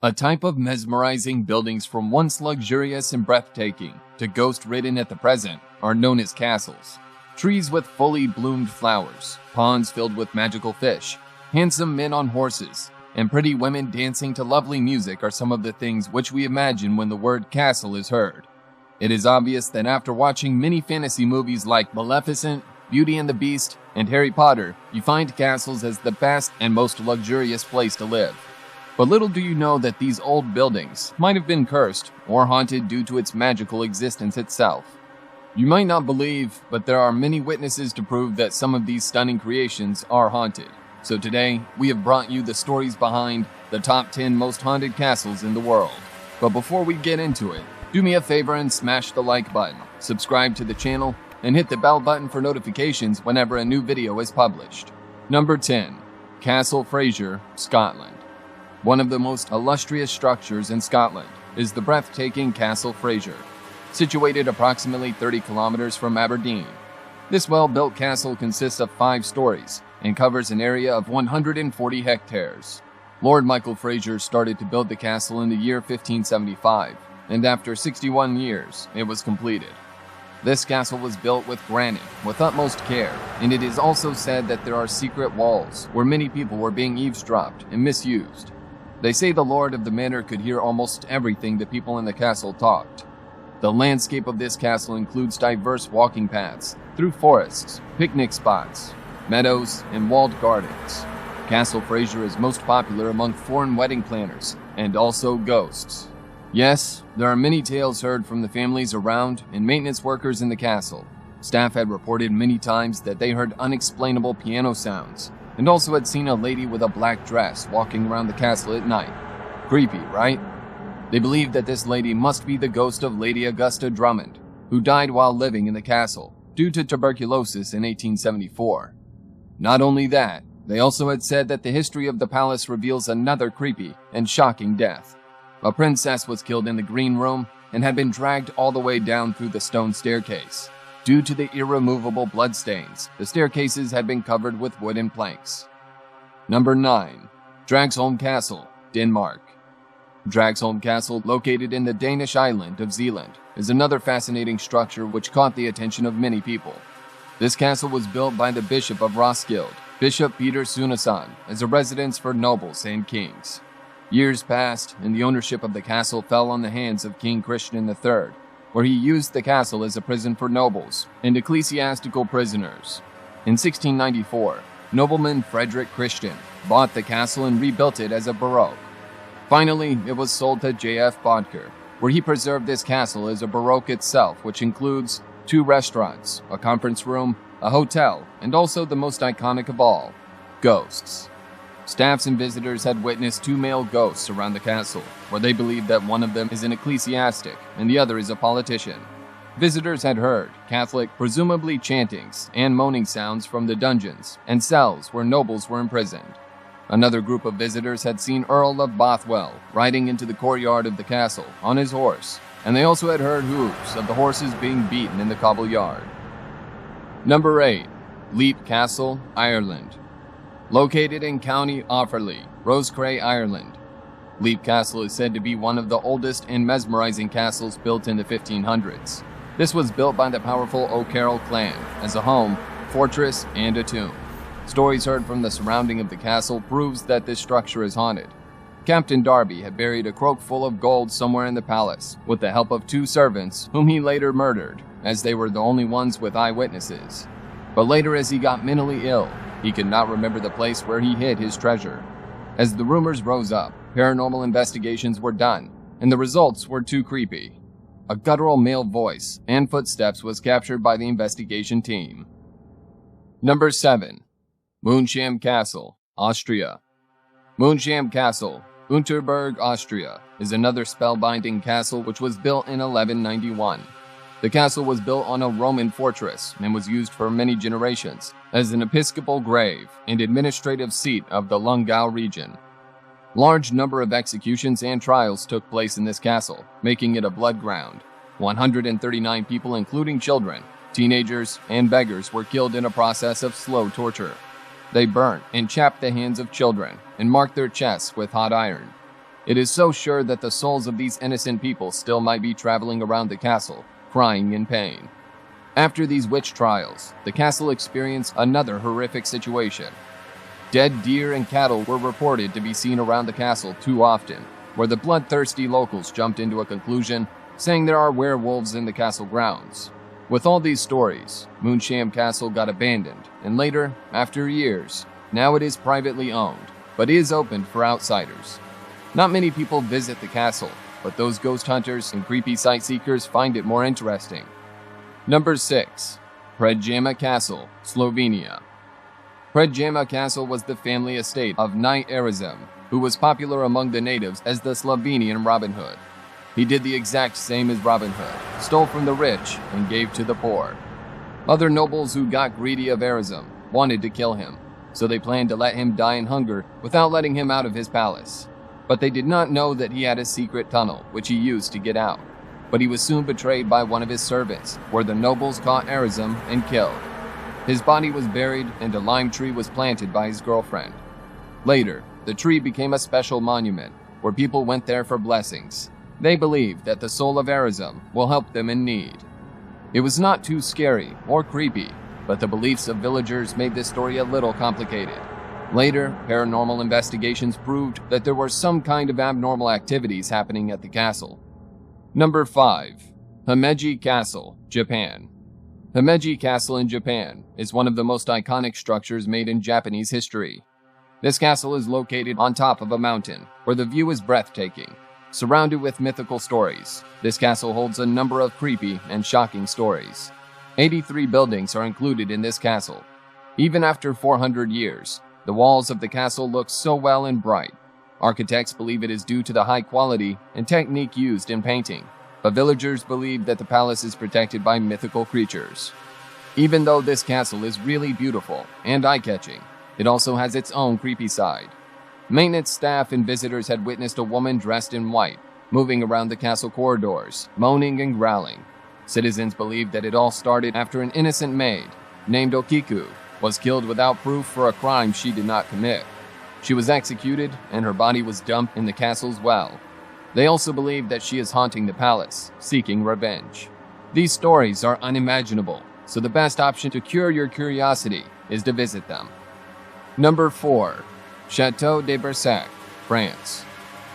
A type of mesmerizing buildings from once luxurious and breathtaking to ghost-ridden at the present are known as castles. Trees with fully bloomed flowers, ponds filled with magical fish, handsome men on horses, and pretty women dancing to lovely music are some of the things which we imagine when the word castle is heard. It is obvious that after watching many fantasy movies like Maleficent, Beauty and the Beast, and Harry Potter, you find castles as the best and most luxurious place to live. But little do you know that these old buildings might have been cursed or haunted due to its magical existence itself. You might not believe, but there are many witnesses to prove that some of these stunning creations are haunted. So today, we have brought you the stories behind the top 10 most haunted castles in the world. But before we get into it, do me a favor and smash the like button, subscribe to the channel, and hit the bell button for notifications whenever a new video is published. Number 10. Castle Fraser, Scotland. One of the most illustrious structures in Scotland is the breathtaking Castle Fraser, situated approximately 30 kilometers from Aberdeen. This well-built castle consists of 5 stories and covers an area of 140 hectares. Lord Michael Fraser started to build the castle in the year 1575, and after 61 years, it was completed. This castle was built with granite with utmost care, and it is also said that there are secret walls where many people were being eavesdropped and misused. They say the lord of the manor could hear almost everything the people in the castle talked. The landscape of this castle includes diverse walking paths through forests, picnic spots, meadows, and walled gardens. Castle Fraser is most popular among foreign wedding planners and also ghosts. Yes, there are many tales heard from the families around and maintenance workers in the castle. Staff had reported many times that they heard unexplainable piano sounds and also had seen a lady with a black dress walking around the castle at night. Creepy, right? They believe that this lady must be the ghost of Lady Augusta Drummond, who died while living in the castle due to tuberculosis in 1874. Not only that, they also had said that the history of the palace reveals another creepy and shocking death. A princess was killed in the green room and had been dragged all the way down through the stone staircase. Due to the irremovable bloodstains, the staircases had been covered with wooden planks. Number 9. Dragsholm Castle, Denmark. Dragsholm Castle, located in the Danish island of Zealand, is another fascinating structure which caught the attention of many people. This castle was built by the Bishop of Roskilde, Bishop Peter Sunesson, as a residence for nobles and kings. Years passed, and the ownership of the castle fell on the hands of King Christian III, where he used the castle as a prison for nobles and ecclesiastical prisoners. In 1694, nobleman Frederick Christian bought the castle and rebuilt it as a baroque. Finally, it was sold to J.F. Bodker, where he preserved this castle as a baroque itself, which includes 2 restaurants, a conference room, a hotel, and also the most iconic of all, ghosts. Staffs and visitors had witnessed 2 male ghosts around the castle, where they believed that one of them is an ecclesiastic and the other is a politician. Visitors had heard Catholic, presumably chantings and moaning sounds from the dungeons and cells where nobles were imprisoned. Another group of visitors had seen Earl of Bothwell riding into the courtyard of the castle on his horse, and they also had heard hooves of the horses being beaten in the cobble yard. Number 8. Leap Castle, Ireland. Located in County Offaly, Roscrea, Ireland, Leap Castle is said to be one of the oldest and mesmerizing castles built in the 1500s. This was built by the powerful O'Carroll clan as a home, fortress, and a tomb. Stories heard from the surrounding of the castle proves that this structure is haunted. Captain Darby had buried a croak full of gold somewhere in the palace with the help of 2 servants whom he later murdered, as they were the only ones with eyewitnesses. But later, as he got mentally ill, he could not remember the place where he hid his treasure. As the rumors rose up, paranormal investigations were done, and the results were too creepy. A guttural male voice and footsteps was captured by the investigation team. Number 7. Moonsham Castle, Austria. Moonsham Castle, Unterberg, Austria, is another spellbinding castle which was built in 1191. The castle was built on a Roman fortress and was used for many generations as an episcopal grave and administrative seat of the Lungau region. Large number of executions and trials took place in this castle, making it a blood ground. 139 people, including children, teenagers, and beggars, were killed in a process of slow torture. They burnt and chapped the hands of children and marked their chests with hot iron. It is so sure that the souls of these innocent people still might be traveling around the castle, crying in pain. After these witch trials, the castle experienced another horrific situation. Dead deer and cattle were reported to be seen around the castle too often, where the bloodthirsty locals jumped into a conclusion, saying there are werewolves in the castle grounds. With all these stories, Moonsham Castle got abandoned, and later, after years, now it is privately owned, but is open for outsiders. Not many people visit the castle, but those ghost hunters and creepy sightseekers find it more interesting. Number 6. Predjama Castle, Slovenia. Predjama Castle was the family estate of Knight Erasm, who was popular among the natives as the Slovenian Robin Hood. He did the exact same as Robin Hood, stole from the rich and gave to the poor. Other nobles who got greedy of Erasm wanted to kill him, so they planned to let him die in hunger without letting him out of his palace. But they did not know that he had a secret tunnel which he used to get out. But he was soon betrayed by one of his servants, where the nobles caught Erasm and killed. His body was buried and a lime tree was planted by his girlfriend. Later, the tree became a special monument where people went there for blessings. They believed that the soul of Erasm will help them in need. It was not too scary or creepy, but the beliefs of villagers made this story a little complicated. Later, paranormal investigations proved that there were some kind of abnormal activities happening at the castle. Number 5. Himeji Castle, Japan. Himeji Castle in Japan is one of the most iconic structures made in Japanese history. This castle is located on top of a mountain, where the view is breathtaking. Surrounded with mythical stories, this castle holds a number of creepy and shocking stories. 83 buildings are included in this castle. Even after 400 years, the walls of the castle look so well and bright. Architects believe it is due to the high quality and technique used in painting, but villagers believe that the palace is protected by mythical creatures. Even though this castle is really beautiful and eye-catching, it also has its own creepy side. Maintenance staff and visitors had witnessed a woman dressed in white, moving around the castle corridors, moaning and growling. Citizens believe that it all started after an innocent maid, named Okiku, was killed without proof for a crime she did not commit. She was executed, and her body was dumped in the castle's well. They also believe that she is haunting the palace, seeking revenge. These stories are unimaginable, so the best option to cure your curiosity is to visit them. Number 4. Chateau de Bersac, France.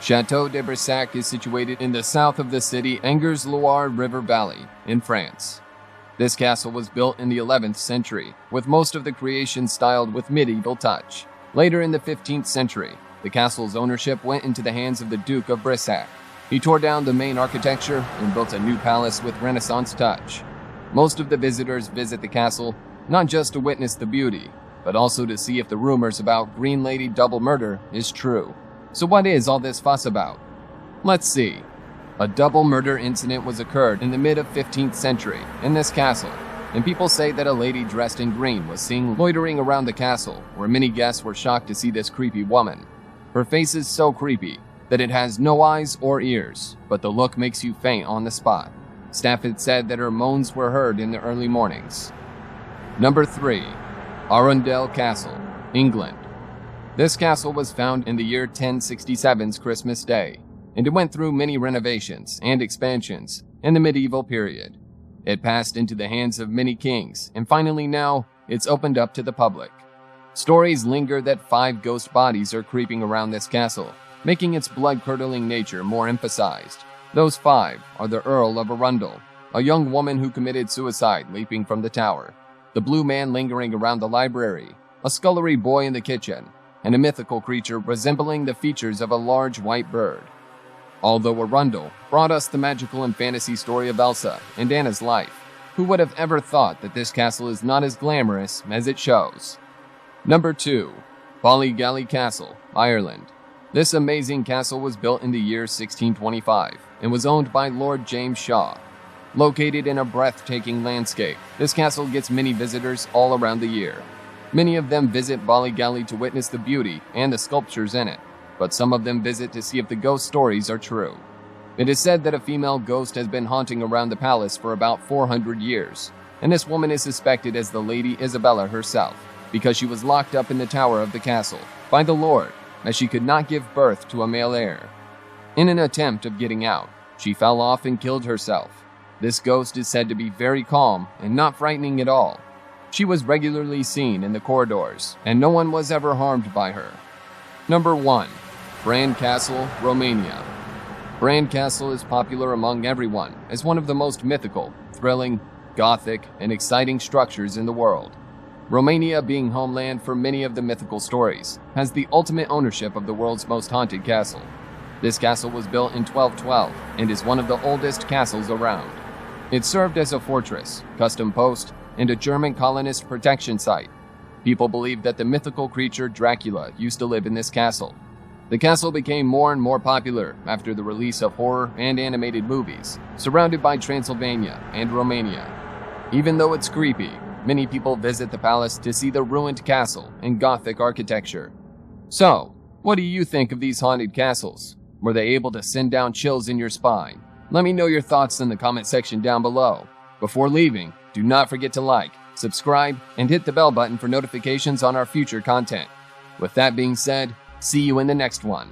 Chateau de Bersac is situated in the south of the city Angers-Loire River Valley in France. This castle was built in the 11th century, with most of the creation styled with medieval touch. Later in the 15th century, the castle's ownership went into the hands of the Duke of Brissac. He tore down the main architecture and built a new palace with Renaissance touch. Most of the visitors visit the castle not just to witness the beauty, but also to see if the rumors about Green Lady double murder is true. So what is all this fuss about? Let's see. A double murder incident was occurred in the mid-15th century in this castle, and people say that a lady dressed in green was seen loitering around the castle, where many guests were shocked to see this creepy woman. Her face is so creepy that it has no eyes or ears, but the look makes you faint on the spot. Staff had said that her moans were heard in the early mornings. Number 3. Arundel Castle, England. This castle was found in the year 1067's Christmas Day, and it went through many renovations and expansions in the medieval period. It passed into the hands of many kings, and finally now, it's opened up to the public. Stories linger that 5 ghost bodies are creeping around this castle, making its blood-curdling nature more emphasized. Those 5 are the Earl of Arundel, a young woman who committed suicide leaping from the tower, the blue man lingering around the library, a scullery boy in the kitchen, and a mythical creature resembling the features of a large white bird. Although Arundel brought us the magical and fantasy story of Elsa and Anna's life, who would have ever thought that this castle is not as glamorous as it shows? Number 2. Ballygalley Castle, Ireland. This amazing castle was built in the year 1625 and was owned by Lord James Shaw. Located in a breathtaking landscape, this castle gets many visitors all around the year. Many of them visit Ballygalley to witness the beauty and the sculptures in it, but some of them visit to see if the ghost stories are true. It is said that a female ghost has been haunting around the palace for about 400 years, and this woman is suspected as the Lady Isabella herself, because she was locked up in the tower of the castle by the Lord, as she could not give birth to a male heir. In an attempt of getting out, she fell off and killed herself. This ghost is said to be very calm and not frightening at all. She was regularly seen in the corridors, and no one was ever harmed by her. Number 1. Bran Castle, Romania. Bran Castle is popular among everyone as one of the most mythical, thrilling, gothic, and exciting structures in the world. Romania, being homeland for many of the mythical stories, has the ultimate ownership of the world's most haunted castle. This castle was built in 1212 and is one of the oldest castles around. It served as a fortress, custom post, and a German colonist protection site. People believe that the mythical creature Dracula used to live in this castle. The castle became more and more popular after the release of horror and animated movies, surrounded by Transylvania and Romania. Even though it's creepy, many people visit the palace to see the ruined castle and Gothic architecture. So, what do you think of these haunted castles? Were they able to send down chills in your spine? Let me know your thoughts in the comment section down below. Before leaving, do not forget to like, subscribe, and hit the bell button for notifications on our future content. With that being said, see you in the next one.